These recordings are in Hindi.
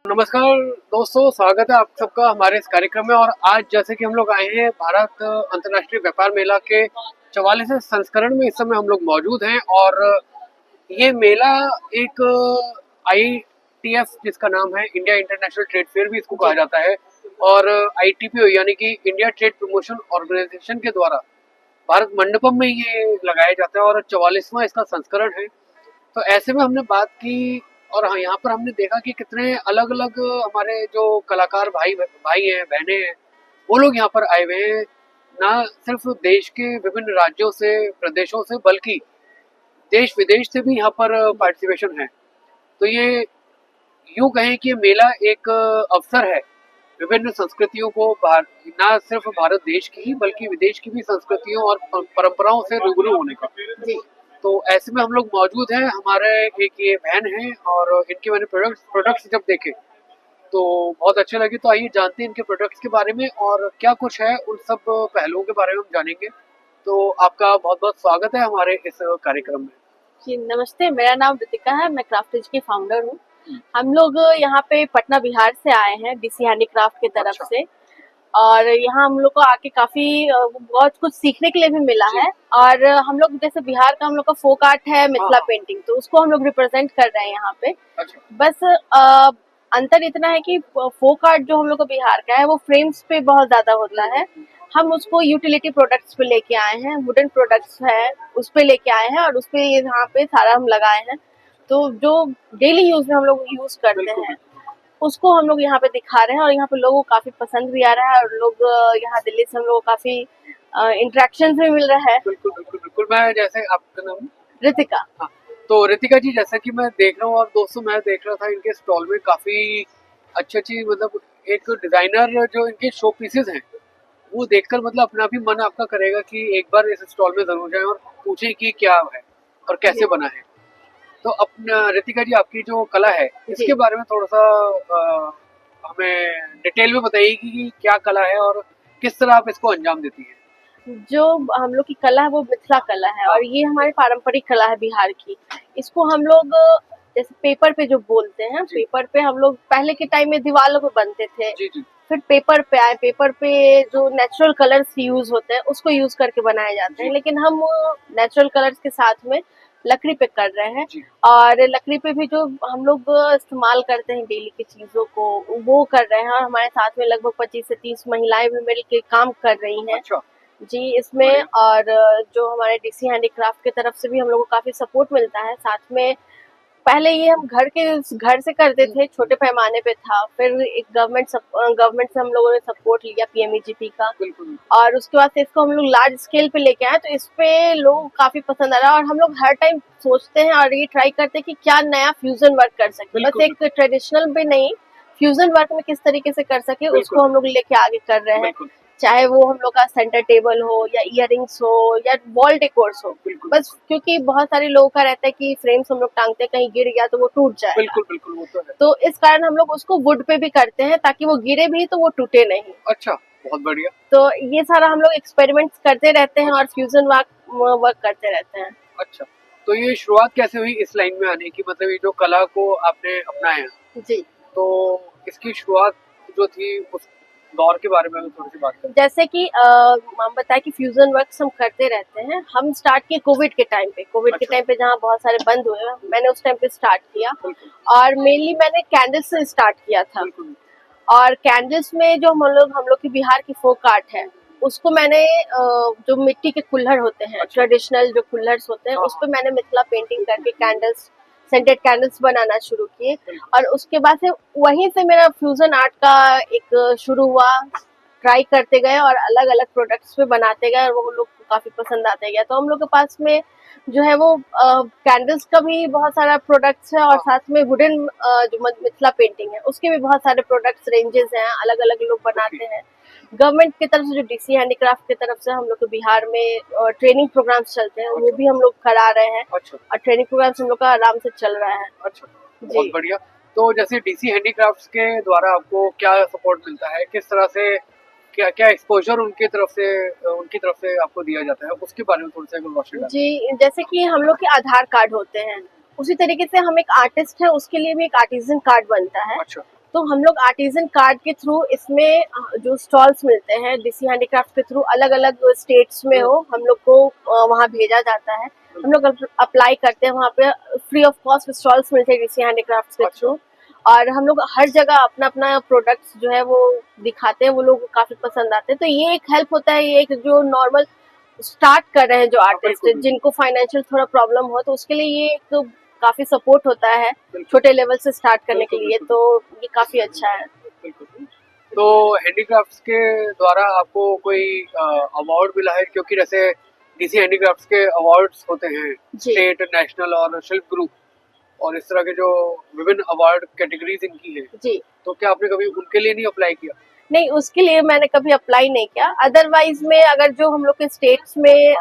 नमस्कार दोस्तों, स्वागत है आप सबका हमारे इस कार्यक्रम में। और आज जैसे कि हम लोग आए हैं भारत अंतर्राष्ट्रीय व्यापार मेला के 44वें संस्करण में। इस समय हम लोग मौजूद हैं और ये मेला एक IITF जिसका नाम है इंडिया इंटरनेशनल ट्रेड फेयर भी इसको कहा जाता है, और ITPO यानी कि इंडिया ट्रेड प्रमोशन ऑर्गेनाइजेशन के द्वारा भारत मंडपम में ये लगाया जाता है और 44वां इसका संस्करण है। तो ऐसे में हमने बात की और हाँ, यहाँ पर हमने देखा कि कितने अलग अलग हमारे जो कलाकार भाई भाई हैं, बहनें हैं, वो लोग यहाँ पर आए हुए हैं। ना सिर्फ देश के विभिन्न राज्यों से, प्रदेशों से, बल्कि देश विदेश से भी यहाँ पर पार्टिसिपेशन है। तो ये यूँ कहें कि ये मेला एक अवसर है विभिन्न संस्कृतियों को ना सिर्फ भारत देश की ही बल्कि विदेश की भी संस्कृतियों और परंपराओं से रूबरू होने का। जी। तो ऐसे में हम लोग मौजूद हैं, हमारे एक ये बहन है और इनके मैंने प्रोडक्ट्स जब देखे तो बहुत अच्छे लगे। तो आइए जानते हैं इनके प्रोडक्ट्स के बारे में और क्या कुछ है, उन सब पहलुओं के बारे में हम जानेंगे। तो आपका बहुत बहुत स्वागत है हमारे इस कार्यक्रम में। जी नमस्ते, मेरा नाम रितिका है, मैं क्राफ्टेज की फाउंडर हूँ। हम लोग यहाँ पे पटना बिहार से आए हैं DC हैंडीक्राफ्ट की तरफ से, और यहाँ हम लोग को आके काफी बहुत कुछ सीखने के लिए भी मिला है। और हम लोग जैसे बिहार का हम लोग का फोक आर्ट है मिथिला पेंटिंग, तो उसको हम लोग रिप्रेजेंट कर रहे हैं यहाँ पे। बस अंतर इतना है कि फोक आर्ट जो हम लोग का बिहार का है वो फ्रेम्स पे बहुत ज्यादा होता है, हम उसको यूटिलिटी प्रोडक्ट्स पे लेके आए हैं, वुडन प्रोडक्ट्स है उस पे लेके आए हैं और उस पे यहाँ पे सारा हम लगाए हैं। तो जो डेली यूज में हम लोग यूज करते हैं उसको हम लोग यहाँ पे दिखा रहे हैं, और यहाँ पे लोगों को काफी पसंद भी आ रहा है, और लोग यहाँ दिल्ली से हम लोग को काफी इंटरेक्शन भी मिल रहा है। बिल्कुल बिल्कुल बिल्कुल। मैं जैसे, आपका नाम? रितिका। हाँ, तो रितिका जी, जैसा कि मैं देख रहा हूँ और दोस्तों मैं देख रहा था इनके स्टॉल में काफी अच्छी मतलब एक डिजाइनर जो इनके शो पीसेस हैं वो देखकर मतलब अपना भी मन आपका करेगा कि एक बार इस स्टॉल में जरूर जाएं और पूछें कि क्या है और कैसे बना है। तो अपना रितिका जी, आपकी जो कला है इसके बारे में थोड़ा सा हमें डिटेल में बताइए कि क्या कला है और किस तरह आप इसको अंजाम देती हैं। जो हम लोग की कला है वो मिथिला कला है, और ये हमारी पारंपरिक कला है बिहार की। इसको हम लोग जैसे पेपर पे जो बोलते हैं, पेपर पे हम लोग पहले के टाइम में दीवारों पे बनते थे, फिर पेपर पे आए, पेपर पे जो नेचुरल कलर्स यूज होते हैं उसको यूज करके बनाए जाते हैं, लेकिन हम नेचुरल कलर्स के साथ में लकड़ी पे कर रहे हैं। और लकड़ी पे भी जो हम लोग इस्तेमाल करते हैं डेली की चीजों को वो कर रहे हैं, और हमारे साथ में लगभग 25 से 30 महिलाएं भी मिल के काम कर रही हैं। जी इसमें, और जो हमारे DC हैंडीक्राफ्ट की तरफ से भी हम लोग को काफी सपोर्ट मिलता है। साथ में पहले ये हम घर से करते थे, छोटे पैमाने पे था, फिर एक गवर्नमेंट से हम लोगों ने सपोर्ट लिया PMEGP का, और उसके बाद से इसको हम लोग लार्ज स्केल पे लेके आए। तो इस पे लोग काफी पसंद आ रहा है, और हम लोग हर टाइम सोचते हैं और ये ट्राई करते हैं कि क्या नया फ्यूजन वर्क कर सके, बस एक ट्रेडिशनल पे नहीं, फ्यूजन वर्क में किस तरीके से कर सके उसको हम लोग लेके आगे कर रहे हैं। चाहे वो हम लोग का सेंटर टेबल हो या इयररिंग्स हो या वॉल डेकोर्स हो, बस क्योंकि बहुत सारे लोगों का रहता है कि फ्रेम्स हम लोग टांगते हैं, कहीं गिर गया तो वो टूट जाएगा। बिल्कुल बिल्कुल, वो तो है। तो इस कारण हम लोग उसको वुड पे भी करते हैं ताकि वो गिरे भी तो वो टूटे नहीं। अच्छा, बहुत बढ़िया। तो ये सारा हम लोग एक्सपेरिमेंट्स करते रहते हैं और फ्यूजन वर्क करते रहते हैं। अच्छा, तो ये शुरुआत कैसे हुई इस लाइन में आने की, मतलब ये जो कला को आपने अपनाया? जी, तो इसकी शुरुआत जो थी उस दौर के बारे में थोड़ी सी बात करें। जैसे कि हम बताए कि फ्यूजन वर्क्स हम करते रहते हैं। हम स्टार्ट किए कोविड के टाइम पे, के टाइम पे जहाँ बहुत सारे बंद हुए, मैंने उस टाइम पे स्टार्ट किया, और मेनली मैंने कैंडल्स से स्टार्ट किया था। और कैंडल्स में जो हम लोग की बिहार की फोक आर्ट है उसको मैंने जो मिट्टी के कुल्हड़ होते हैं, ट्रेडिशनल जो कुल्हड़ होते हैं, उस पर मैंने मिथिला पेंटिंग करके कैंडल्स, सेंटेड कैंडल्स बनाना शुरू किए। और उसके बाद से वहीं से मेरा फ्यूजन आर्ट का एक शुरू हुआ, ट्राई करते गए और अलग अलग प्रोडक्ट्स पे बनाते गए, और वो लोग को काफी पसंद आते गया। तो हम लोग के पास में जो है वो कैंडल्स का भी बहुत सारा प्रोडक्ट्स है, और साथ में वुडन जो मिथिला पेंटिंग है उसके भी बहुत सारे प्रोडक्ट्स रेंजेस हैं, अलग अलग लोग बनाते हैं। गवर्नमेंट की तरफ से जो DC हैंडीक्राफ्ट की तरफ से हम लोग के बिहार में ट्रेनिंग प्रोग्राम्स चलते हैं, वो भी हम लोग करा रहे हैं। और ट्रेनिंग प्रोग्राम्स हम लोग का आराम से चल रहा है। बहुत बढ़िया। तो जैसे DC हैंडीक्राफ्ट्स के द्वारा आपको क्या सपोर्ट मिलता है, किस तरह से क्या क्या एक्सपोजर उनकी तरफ से आपको दिया जाता है, उसके बारे में थोड़ा सा रोशनी डालें। जी, जैसे कि हम लोग के आधार कार्ड होते हैं, उसी तरीके से हम एक आर्टिस्ट है उसके लिए भी एक आर्टिजन कार्ड बनता है। तो हम लोग आर्टिजन कार्ड के थ्रू इसमें जो स्टॉल्स मिलते हैं डीसी हैंडीक्राफ्ट के थ्रू, अलग अलग स्टेट्स में हो, हम लोग को वहाँ भेजा जाता है। हम लोग अप्लाई करते हैं, वहाँ पे फ्री ऑफ कॉस्ट स्टॉल्स मिलते हैं डीसी हैंडीक्राफ्ट के थ्रू। और हम लोग हर जगह अपना अपना प्रोडक्ट्स जो है वो दिखाते हैं, वो लोग काफी पसंद आते हैं। तो ये एक हेल्प होता है, ये एक जो नॉर्मल स्टार्ट कर रहे हैं जो आर्टिस्ट है, जिनको फाइनेंशियल थोड़ा प्रॉब्लम हो, तो उसके लिए ये एक काफी सपोर्ट होता है छोटे लेवल से स्टार्ट करने के लिए। तो ये काफी अच्छा है। तो हैंडीक्राफ्ट्स के द्वारा आपको कोई अवार्ड मिला है? क्योंकि जैसे डीसी हैंडीक्राफ्ट्स के अवार्ड्स होते हैं, स्टेट, नेशनल और शिल्प ग्रुप, और इस तरह के जो विभिन्न अवार्ड कैटेगरीज इनकी है जी, तो क्या आपने कभी उनके लिए नहीं अप्लाई किया? नहीं, उसके लिए मैंने कभी अप्लाई नहीं किया। अदरवाइज में अगर जो हम लोग के स्टेट्स में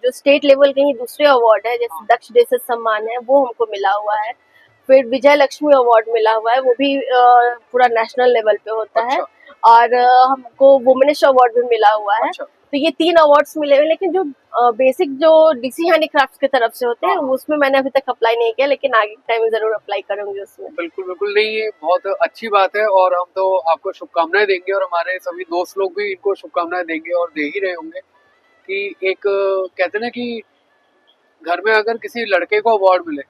जो स्टेट लेवल के ही दूसरे अवार्ड है, जैसे दक्ष देशज सम्मान है, वो हमको मिला हुआ है। फिर विजय लक्ष्मी अवार्ड मिला हुआ है, वो भी पूरा नेशनल लेवल पे होता है। और हमको वुमेनिश अवार्ड भी मिला हुआ है। तो ये 3 अवार्ड्स मिले हुए, लेकिन जो बेसिक जो डीसी हैंडीक्राफ्ट्स की तरफ से होते हैं उसमें मैंने अभी तक अप्लाई नहीं किया, लेकिन आगे के टाइम में जरूर अप्लाई करूंगी उसमें। बिल्कुल बिल्कुल, नहीं ये बहुत अच्छी बात है और हम तो आपको शुभकामनाएं देंगे और हमारे सभी दोस्त लोग भी इनको शुभकामनाएं देंगे और दे ही रहे होंगे कि एक कहते ना कि घर में अगर किसी लड़के को अवार्ड मिले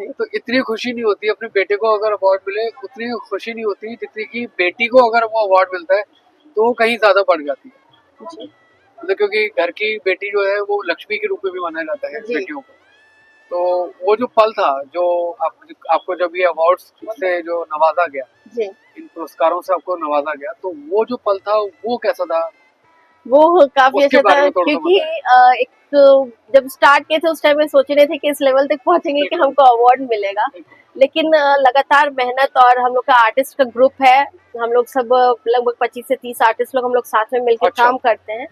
तो इतनी खुशी नहीं होती, अपने बेटे को अगर अवार्ड मिले उतनी खुशी नहीं होती जितनी की बेटी को अगर वो अवार्ड मिलता है तो वो कहीं ज्यादा बढ़ जाती है। मतलब क्योंकि घर की बेटी जो है वो लक्ष्मी के रूप में भी माना जाता है बेटियों को। तो वो जो पल था जो आपको जब ये अवार्ड्स से जो नवाजा गया, इन पुरस्कारों से आपको नवाजा गया, तो वो जो पल था वो कैसा था? वो काफी अच्छा था, क्योंकि एक जब स्टार्ट किए थे उस टाइम में सोच रहे थे कि इस लेवल तक पहुंचेंगे कि हमको अवार्ड मिलेगा, लेकिन लगातार मेहनत और हम लोग का आर्टिस्ट का ग्रुप है, हम लोग सब लगभग 25 से 30 आर्टिस्ट लोग हम लोग साथ में मिलकर काम करते हैं।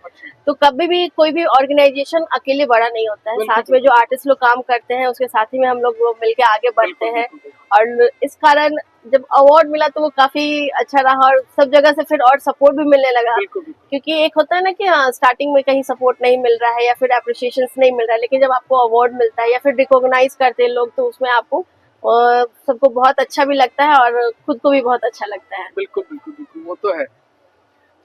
तो कभी भी कोई भी ऑर्गेनाइजेशन अकेले बड़ा नहीं होता है, साथ में जो आर्टिस्ट लोग काम करते हैं उसके साथ ही में हम लोग मिलकर आगे बढ़ते हैं। और इस कारण जब अवार्ड मिला तो वो काफी अच्छा रहा और सब जगह से फिर और सपोर्ट भी मिलने लगा, क्योंकि एक होता है ना कि स्टार्टिंग में कहीं सपोर्ट नहीं मिल रहा है या फिर अप्रिशिएशन नहीं मिल रहा है, लेकिन जब आपको अवार्ड मिलता है या फिर रिकॉग्नाइज करते हैं लोग तो उसमें आपको सबको बहुत अच्छा भी लगता है और खुद को भी बहुत अच्छा लगता है। बिल्कुल बिल्कुल बिल्कुल, वो तो है।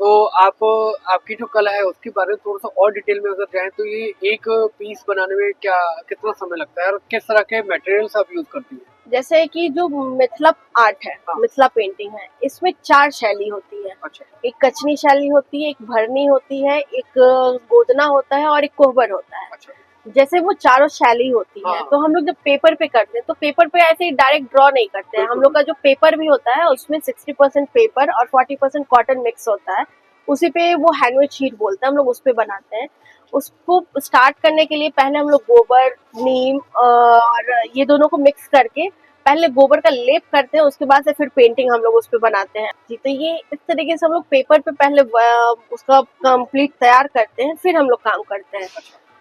तो आप आपकी जो कला है उसके बारे में थोड़ा सा और डिटेल में अगर जाएं तो ये एक पीस बनाने में क्या कितना समय लगता है और किस तरह के मटेरियल्स आप यूज करती हैं? जैसे कि जो मिथिला आर्ट है, मिथिला पेंटिंग है, इसमें 4 शैली होती है। एक कचनी शैली होती है, एक भरनी होती है, एक गोदना होता है और एक कोहबर होता है। जैसे वो चारों शैली होती है, तो हम लोग जब पेपर पे करते हैं तो पेपर पे ऐसे ही डायरेक्ट ड्रॉ नहीं करते हैं। हम लोग का जो पेपर भी होता है उसमें 60% पेपर और 40% कॉटन मिक्स होता है, उसी पे वो हैंडमेड शीट बोलते हैं, हम लोग उस पे बनाते हैं। उसको स्टार्ट करने के लिए पहले हम लोग गोबर, नीम और ये दोनों को मिक्स करके पहले गोबर का लेप करते हैं, उसके बाद से फिर पेंटिंग हम लोग उस पे बनाते हैं जी। तो ये इस तरीके से हम लोग पेपर पे पहले उसका कंप्लीट तैयार करते हैं, फिर हम लोग काम करते हैं।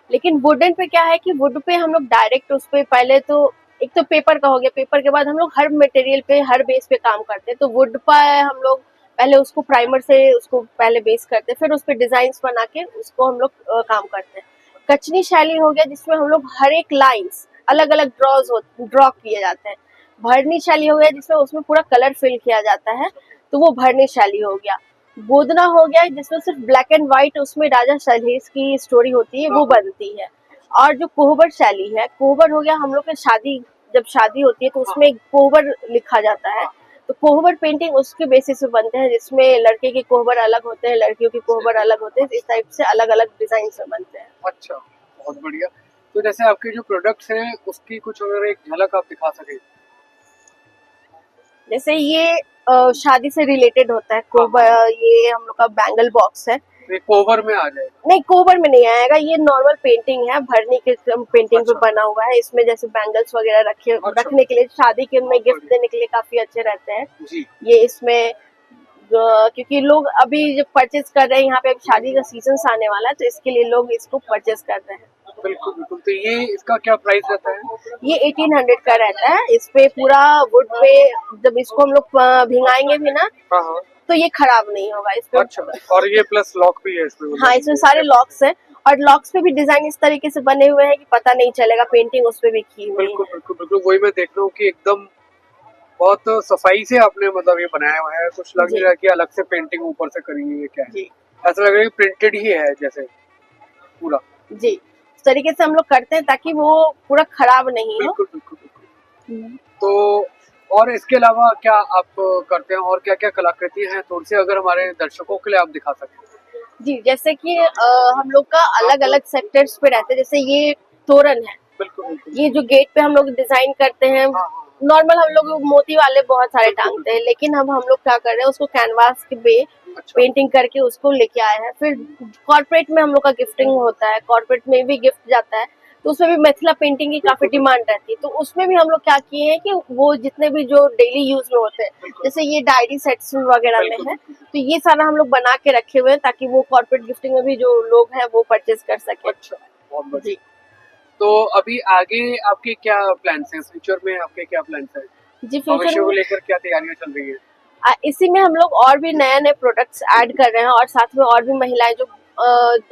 लेकिन वुडन पे क्या है कि वुड पे हम लोग डायरेक्ट उस पे पहले तो एक तो पेपर का हो गया, पेपर के बाद हम लोग हर मटेरियल पे हर बेस पे काम करते हैं। तो वुड पे हम लोग पहले उसको प्राइमर से उसको पहले बेस करते हैं, फिर उस पे डिजाइन्स बना के उसको हम लोग काम करते हैं। कचनी शैली हो गया जिसमें हम लोग हर एक लाइन्स अलग अलग ड्रॉ किए जाते हैं। भरनी शैली हो गया जिसमें उसमें पूरा कलर फिल किया जाता है, तो वो भरनी शैली हो गया। गोदना हो गया जिसमें सिर्फ ब्लैक एंड व्हाइट उसमें राजा सलहेज की स्टोरी होती है, वो बनती है। और जो कोहबर शैली है, कोहबर हो गया हम लोग के शादी, जब शादी होती है तो उसमें कोहबर लिखा जाता है, तो कोहबर पेंटिंग उसके बेसिस पे बनते हैं, जिसमें लड़के के कोहबर अलग होते हैं, लड़कियों के कोहबर अलग होते हैं, इस टाइप से अलग अलग डिजाइन से बनते हैं। अच्छा, बहुत बढ़िया। तो जैसे आपके जो प्रोडक्ट्स हैं उसकी कुछ अगर एक झलक आप दिखा सके। जैसे ये शादी से रिलेटेड होता है कोहबर, ये हम लोग का बैंगल बॉक्स है, कोहबर में आ जाएगा? नहीं, कोहबर में नहीं आएगा, ये नॉर्मल पेंटिंग है, भरनी के पेंटिंग पे बना हुआ है। इसमें जैसे बैंगल्स वगैरह रखने के लिए, शादी के में गिफ्ट देने के लिए काफी अच्छे रहते हैं ये। इसमें क्योंकि लोग अभी जब परचेज कर रहे हैं, यहाँ पे शादी का सीजन आने वाला है, तो इसके लिए लोग इसको परचेज कर रहे हैं। बिल्कुल बिल्कुल। तो ये इसका क्या प्राइस रहता है? ये 1800 का रहता है। इस पे पूरा वुड पे जब इसको हम लोग भिंगाएंगे भी ना तो ये खराब नहीं होगा इस पे। अच्छा, और ये प्लस लॉक भी है इसमें? हाँ, इसमें सारे लॉक्स हैं और लॉक्स पे भी डिजाइन इस तरीके से बने हुए हैं कि पता नहीं चलेगा पेंटिंग उस पे भी की हुई है। बिल्कुल बिल्कुल बिल्कुल, वही मैं देख रहा हूँ कि एकदम बहुत सफाई से आपने मतलब ये बनाया हुआ है, कुछ लग नहीं जी रहा कि अलग से पेंटिंग ऊपर से करी है, ये क्या है? जी ऐसा लग रहा है कि प्रिंटेड ही है जैसे पूरा। जी, इस तरीके से हम लोग करते हैं ताकि वो पूरा खराब नहीं हो। बिल्कुल बिल्कुल बिल्कुल। तो और इसके अलावा क्या आप करते हैं और क्या क्या कलाकृतियां हैं, थोड़ी सी अगर हमारे दर्शकों के लिए आप दिखा सकें। जी, जैसे कि हम लोग का अलग अलग सेक्टर्स पे रहते हैं, जैसे ये तोरण है, बिल्कुल बिल्कुल। ये जो गेट पे हम लोग डिजाइन करते हैं, हाँ हाँ नॉर्मल हम लोग मोती वाले बहुत सारे बिल्कुल टांगते हैं, लेकिन अब हम लोग क्या कर रहे हैं, उसको कैनवास पे अच्छा पेंटिंग करके उसको लेके आए हैं। फिर कॉर्पोरेट में हम लोग का गिफ्टिंग होता है, कॉर्पोरेट में भी गिफ्ट जाता है, तो उसमें भी मिथिला पेंटिंग की काफी डिमांड रहती है। तो उसमें भी हम लोग क्या किए हैं कि वो जितने भी जो डेली यूज में होते हैं, जैसे ये डायरी सेट्स वगैरह में बिल्कुल है, बिल्कुल। तो ये सारा हम लोग बना के रखे हुए हैं ताकि वो कॉर्पोरेट गिफ्टिंग में भी जो लोग हैं वो परचेज कर सके। अच्छा बहुत बढ़िया। जी तो अभी आगे आपके क्या प्लान्स हैं, फ्यूचर में आपके क्या प्लान्स हैं, जी, फ्यूचर भविष्य को में लेकर क्या तैयारियां चल रही हैं? इसी में हम लोग और भी नए नए प्रोडक्ट्स ऐड कर रहे हैं, और साथ में और भी महिलाएं जो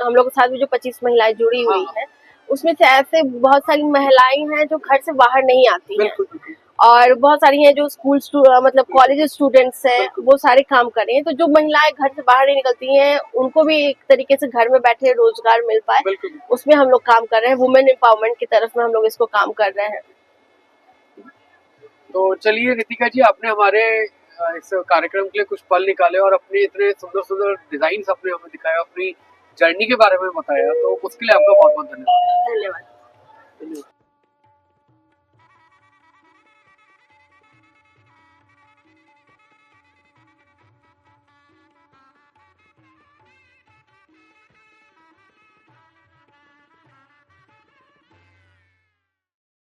हम लोग के साथ भी जो 25 महिलाएं जुड़ी हाँ हुई हाँ हैं, उसमें से ऐसे बहुत सारी महिलाएं हैं जो घर से बाहर नहीं आती हैं, बिल्कुल बिल्कुल और बहुत सारी हैं जो मतलब बिल्कुल कॉलेज स्टूडेंट्स हैं, बिल्कुल वो सारे काम कर रही हैं। तो जो महिलाएं घर से बाहर नहीं निकलती हैं, उनको भी एक तरीके से घर में बैठे रोजगार मिल पाए, बिल्कुल। उसमें हम लोग काम कर रहे हैं। वुमेन एम्पावरमेंट की तरफ में हम लोग इसको काम कर रहे हैं। तो चलिए रितिका जी, आपने हमारे इस कार्यक्रम के लिए कुछ पल निकाले और अपने इतने सुंदर सुंदर डिजाइन अपने हमें दिखाया, अपनी जर्नी के बारे में बताया, तो उसके लिए आपका बहुत बहुत धन्यवाद। धन्यवाद। धन्यवाद।